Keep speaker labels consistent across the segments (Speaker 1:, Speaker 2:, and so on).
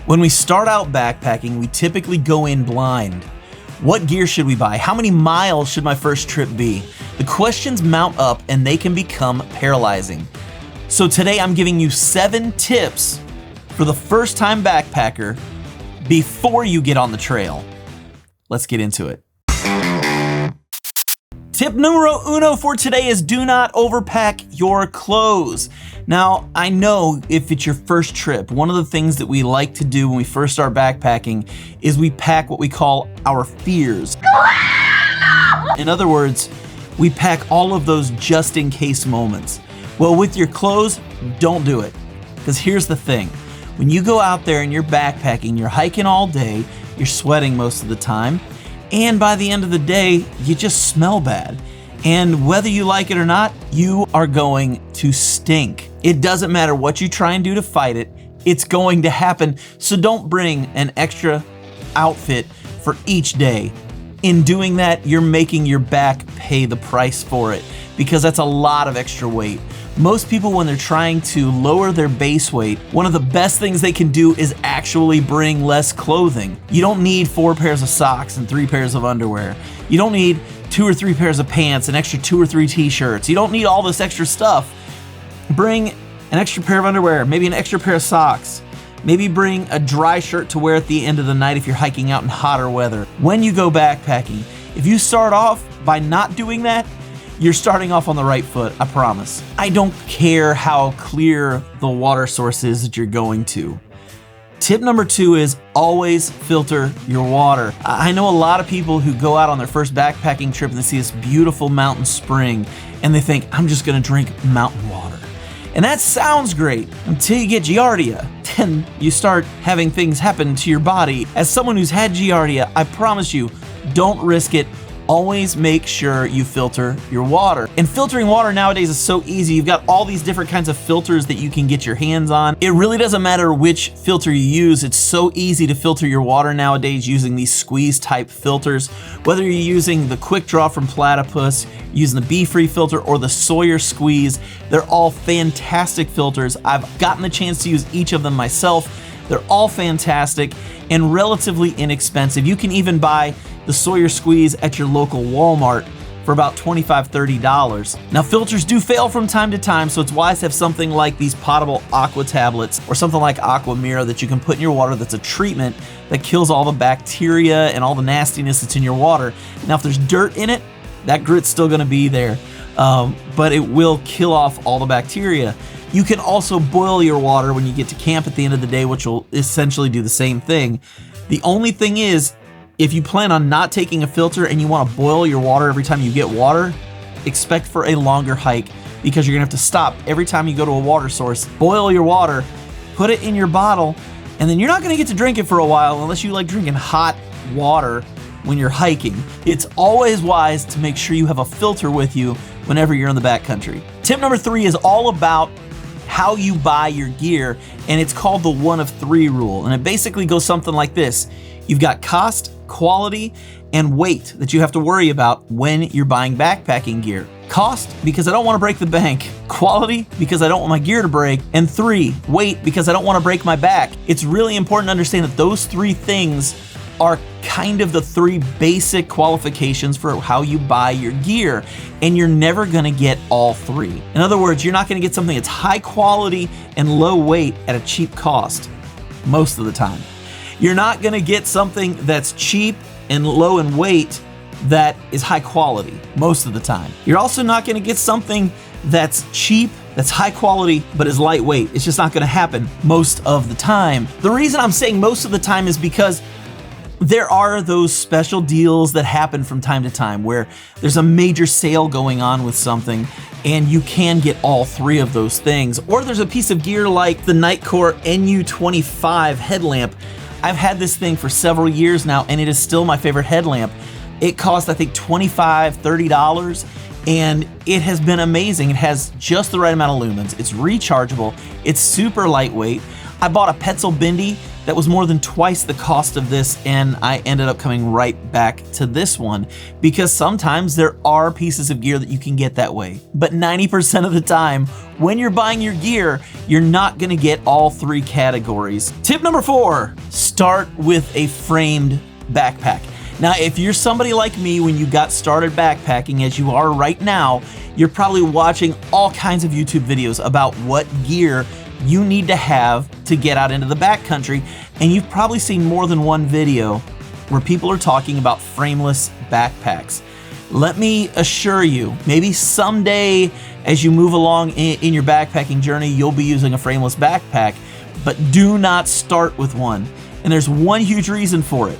Speaker 1: When we start out backpacking, we typically go in blind. What gear should we buy? How many miles should my first trip be? The questions mount up and they can become paralyzing. So today I'm giving you 7 tips for the first time backpacker before you get on the trail. Let's get into it. Tip numero uno for today is do not overpack your clothes. Now, I know if it's your first trip, one of the things that we like to do when we first start backpacking is we pack what we call our fears. In other words, we pack all of those just in case moments. Well, with your clothes, don't do it. Because here's the thing. When you go out there and you're backpacking, you're hiking all day, you're sweating most of the time, and by the end of the day, you just smell bad. And whether you like it or not, you are going to stink. It doesn't matter what you try and do to fight it, it's going to happen. So don't bring an extra outfit for each day. In doing that, you're making your back pay the price for it because that's a lot of extra weight. Most people, when they're trying to lower their base weight, one of the best things they can do is actually bring less clothing. You don't need 4 pairs of socks and 3 pairs of underwear. You don't need 2 or 3 pairs of pants, an extra 2 or 3 t-shirts. You don't need all this extra stuff. Bring an extra pair of underwear, maybe an extra pair of socks. Maybe bring a dry shirt to wear at the end of the night if you're hiking out in hotter weather. When you go backpacking, if you start off by not doing that, you're starting off on the right foot, I promise. I don't care how clear the water source is that you're going to. Tip number 2 is always filter your water. I know a lot of people who go out on their first backpacking trip and they see this beautiful mountain spring and they think, I'm just gonna drink mountain water. And that sounds great until you get Giardia. Then you start having things happen to your body. As someone who's had Giardia, I promise you, don't risk it. Always make sure you filter your water. And filtering water nowadays is so easy. You've got all these different kinds of filters that you can get your hands on. It really doesn't matter which filter you use. It's so easy to filter your water nowadays using these squeeze type filters. Whether you're using the Quick Draw from Platypus, using the Be Free filter or the Sawyer Squeeze, they're all fantastic filters. I've gotten the chance to use each of them myself. They're all fantastic and relatively inexpensive. You can even buy the Sawyer Squeeze at your local Walmart for about $25, $30. Now, filters do fail from time to time, so it's wise to have something like these potable aqua tablets or something like Aqua Mira that you can put in your water that's a treatment that kills all the bacteria and all the nastiness that's in your water. Now, if there's dirt in it, that grit's still gonna be there, but it will kill off all the bacteria. You can also boil your water when you get to camp at the end of the day, which will essentially do the same thing. The only thing is, if you plan on not taking a filter and you want to boil your water every time you get water, expect for a longer hike because you're gonna have to stop every time you go to a water source, boil your water, put it in your bottle, and then you're not gonna get to drink it for a while unless you like drinking hot water when you're hiking. It's always wise to make sure you have a filter with you whenever you're in the backcountry. Tip number 3 is all about how you buy your gear, and it's called the 1 of 3 rule. And it basically goes something like this. You've got cost, quality, and weight that you have to worry about when you're buying backpacking gear. Cost, because I don't want to break the bank. Quality, because I don't want my gear to break. And 3, weight, because I don't want to break my back. It's really important to understand that those 3 things are kind of the 3 basic qualifications for how you buy your gear, and you're never gonna get all 3. In other words, you're not gonna get something that's high quality and low weight at a cheap cost, most of the time. You're not gonna get something that's cheap and low in weight that is high quality, most of the time. You're also not gonna get something that's cheap, that's high quality, but is lightweight. It's just not gonna happen most of the time. The reason I'm saying most of the time is because there are those special deals that happen from time to time where there's a major sale going on with something and you can get all 3 of those things. Or there's a piece of gear like the Nightcore NU25 headlamp. I've had this thing for several years now and it is still my favorite headlamp. It cost, I think, $25, $30, and it has been amazing. It has just the right amount of lumens. It's rechargeable. It's super lightweight. I bought a Petzl Bindi that was more than twice the cost of this, and I ended up coming right back to this one because sometimes there are pieces of gear that you can get that way. But 90% of the time, when you're buying your gear, you're not gonna get all three categories. Tip number 4, start with a framed backpack. Now, if you're somebody like me, when you got started backpacking, as you are right now, you're probably watching all kinds of YouTube videos about what gear you need to have to get out into the backcountry, and you've probably seen more than one video where people are talking about frameless backpacks. Let me assure you, maybe someday as you move along in your backpacking journey, you'll be using a frameless backpack, but do not start with one. And there's one huge reason for it.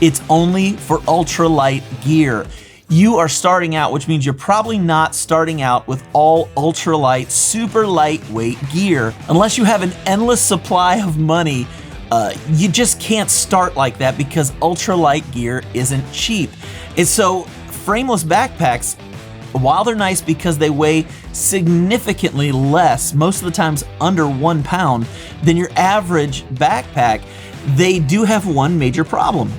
Speaker 1: It's only for ultralight gear. You are starting out, which means you're probably not starting out with all ultralight, super lightweight gear. Unless you have an endless supply of money, you just can't start like that because ultralight gear isn't cheap. And so frameless backpacks, while they're nice because they weigh significantly less, most of the times under 1 pound, than your average backpack, they do have one major problem.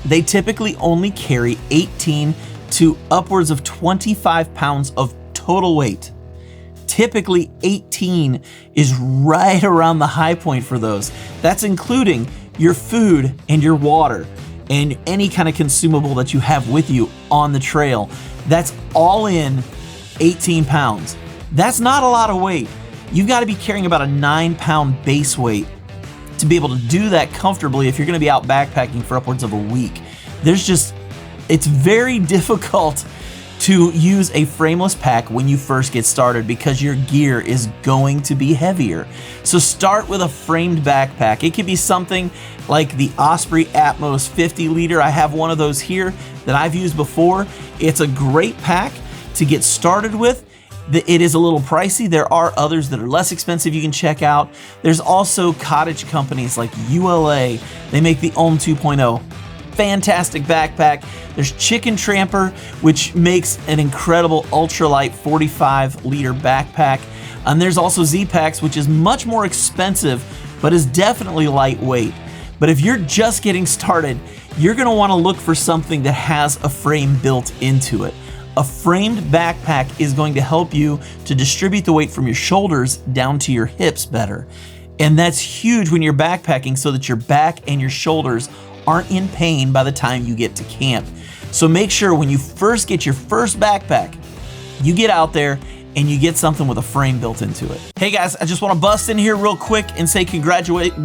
Speaker 1: They typically only carry 18 to upwards of 25 pounds of total weight. Typically 18 is right around the high point for those. That's including your food and your water and any kind of consumable that you have with you on the trail. That's all in 18 pounds. That's not a lot of weight. You've got to be carrying about a 9-pound base weight to be able to do that comfortably if you're going to be out backpacking for upwards of a week. It's very difficult to use a frameless pack when you first get started because your gear is going to be heavier. So start with a framed backpack. It could be something like the Osprey Atmos 50 liter. I have one of those here that I've used before. It's a great pack to get started with. It is a little pricey. There are others that are less expensive you can check out. There's also cottage companies like ULA. They make the Ohm 2.0. Fantastic backpack. There's Chicken Tramper, which makes an incredible ultralight 45-liter backpack. And there's also Z-Packs, which is much more expensive, but is definitely lightweight. But if you're just getting started, you're gonna wanna look for something that has a frame built into it. A framed backpack is going to help you to distribute the weight from your shoulders down to your hips better. And that's huge when you're backpacking so that your back and your shoulders aren't in pain by the time you get to camp. So make sure when you first get your first backpack, you get out there and you get something with a frame built into it. Hey guys, I just want to bust in here real quick and say congratulations.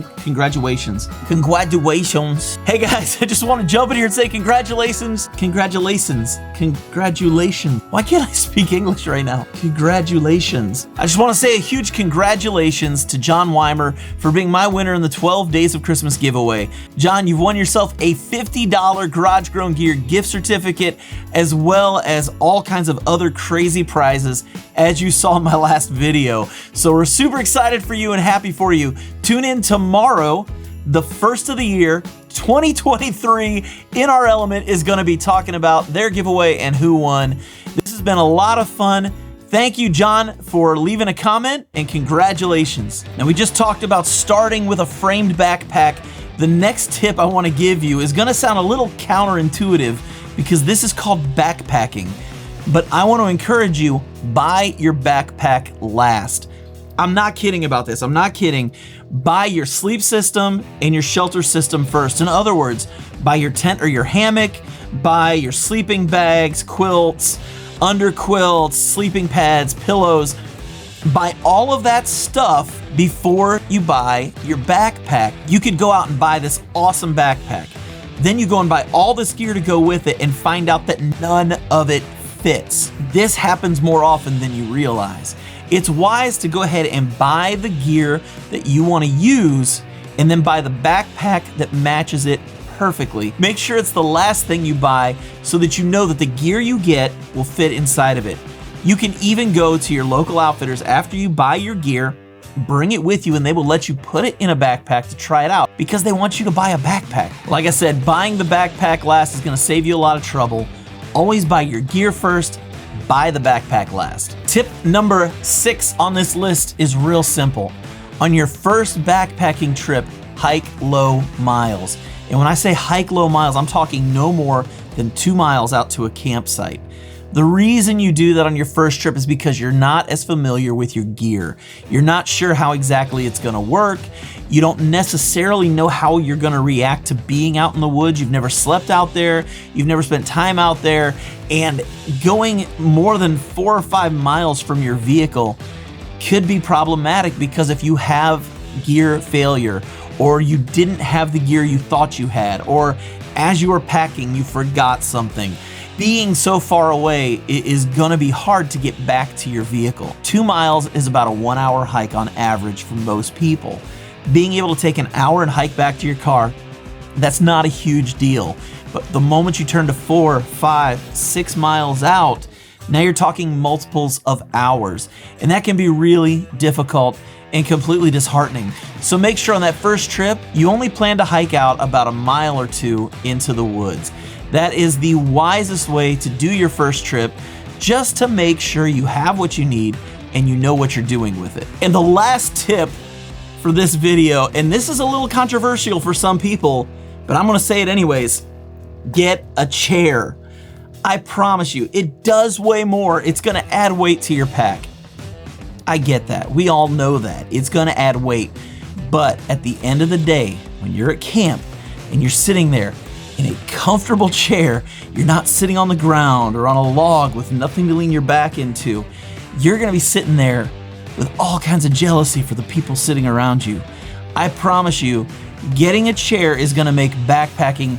Speaker 1: Hey guys, I just want to jump in here and say congratulations. Why can't I speak English right now? Congratulations. I just want to say a huge congratulations to John Weimer for being my winner in the 12 Days of Christmas giveaway. John, you've won yourself a $50 Garage Grown Gear gift certificate, as well as all kinds of other crazy prizes, as you saw in my last video. So we're super excited for you and happy for you. Tune in tomorrow. The first of the year, 2023, In Our Element is going to be talking about their giveaway and who won. This has been a lot of fun. Thank you, John, for leaving a comment, and congratulations. Now, we just talked about starting with a framed backpack. The next tip I want to give you is going to sound a little counterintuitive because this is called backpacking. But I want to encourage you, buy your backpack last. I'm not kidding about this. I'm not kidding. Buy your sleep system and your shelter system first. In other words, buy your tent or your hammock, buy your sleeping bags, quilts, underquilts, sleeping pads, pillows. Buy all of that stuff before you buy your backpack. You could go out and buy this awesome backpack. Then you go and buy all this gear to go with it and find out that none of it fits. This happens more often than you realize. It's wise to go ahead and buy the gear that you want to use and then buy the backpack that matches it perfectly. Make sure it's the last thing you buy so that you know that the gear you get will fit inside of it. You can even go to your local outfitters after you buy your gear, bring it with you, and they will let you put it in a backpack to try it out because they want you to buy a backpack. Like I said, buying the backpack last is going to save you a lot of trouble. Always buy your gear first, buy the backpack last. Tip number 6 on this list is real simple. On your first backpacking trip, hike low miles. And when I say hike low miles, I'm talking no more than 2 miles out to a campsite. The reason you do that on your first trip is because you're not as familiar with your gear. You're not sure how exactly it's gonna work. You don't necessarily know how you're gonna react to being out in the woods. You've never slept out there. You've never spent time out there. And going more than 4 or 5 miles from your vehicle could be problematic, because if you have gear failure, or you didn't have the gear you thought you had, or as you were packing, you forgot something, being so far away is gonna be hard to get back to your vehicle. 2 miles is about a 1-hour hike on average for most people. Being able to take an hour and hike back to your car, that's not a huge deal. But the moment you turn to 4, 5, 6 miles out, now you're talking multiples of hours. And that can be really difficult and completely disheartening. So make sure on that first trip, you only plan to hike out about a mile or 2 into the woods. That is the wisest way to do your first trip, just to make sure you have what you need and you know what you're doing with it. And the last tip for this video, and this is a little controversial for some people, but I'm gonna say it anyways, get a chair. I promise you, it does weigh more. It's gonna add weight to your pack. I get that. We all know that. It's gonna add weight. But at the end of the day, when you're at camp and you're sitting there in a comfortable chair, you're not sitting on the ground or on a log with nothing to lean your back into, you're gonna be sitting there with all kinds of jealousy for the people sitting around you. I promise you, getting a chair is gonna make backpacking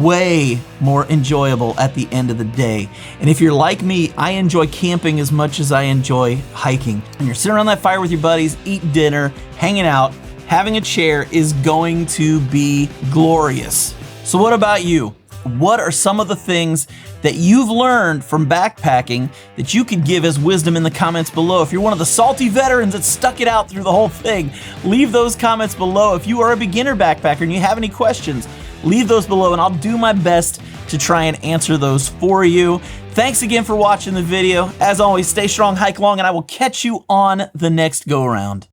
Speaker 1: way more enjoyable at the end of the day. And if you're like me, I enjoy camping as much as I enjoy hiking. When you're sitting around that fire with your buddies, eating dinner, hanging out, having a chair is going to be glorious. So what about you? What are some of the things that you've learned from backpacking that you could give as wisdom in the comments below? If you're one of the salty veterans that stuck it out through the whole thing, leave those comments below. If you are a beginner backpacker and you have any questions, leave those below and I'll do my best to try and answer those for you. Thanks again for watching the video. As always, stay strong, hike long, and I will catch you on the next go around.